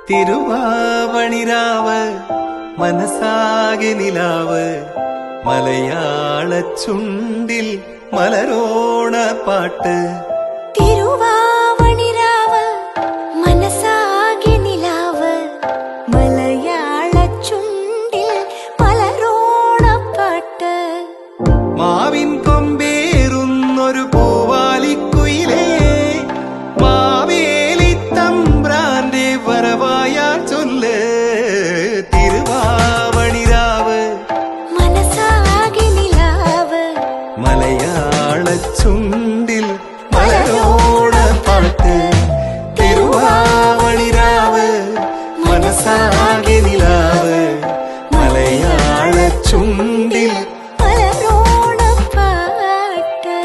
തിരുവാവണിരാവ് മനസാകെ നിലാവ് മലയാള ചുണ്ടിൽ മലരോണ പാട്ട്. തിരുവാവണിരാവ് മനസാകെ നിലാവ് മലയാള ചുണ്ടിൽ മലരോണ പാട്ട്. മാവിൻ കൊമ്പേറുന്നൊരു പൂവാലിക്കുയിലേ മാവേലി തമ്പ്രാന്റെ വരവായാ ചൊല്ല്. തിരുവാവണിരാവ് മനസാകെ നിലാവ് മലയാള ചുണ്ടിൽ മലരോണ പാട്ട്. തിരുവാവണിരാവ് മനസാകെ നിലാവ് മലയാള ചുണ്ടിൽ മലരോണ പാട്ട്.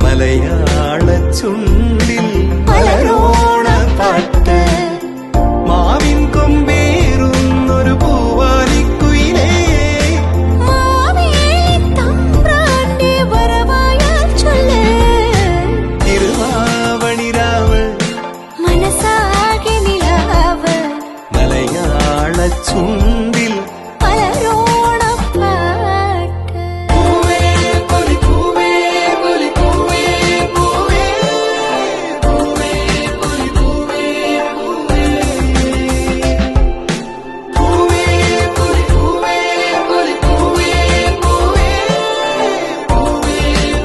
മലയാള ചുണ്ടിൽ മലരോണ പാട്ട്. മാവിൻ കൊമ്പേറുന്നൊരു പൂവാലിക്കുയിലേ മാവേലി തമ്പ്രാന്റെ വരവായാ ചൊല്ല്. തിരുവാവണിരാവ് മനസാകെ നിലാവ് മലയാള ചുണ്ടിൽ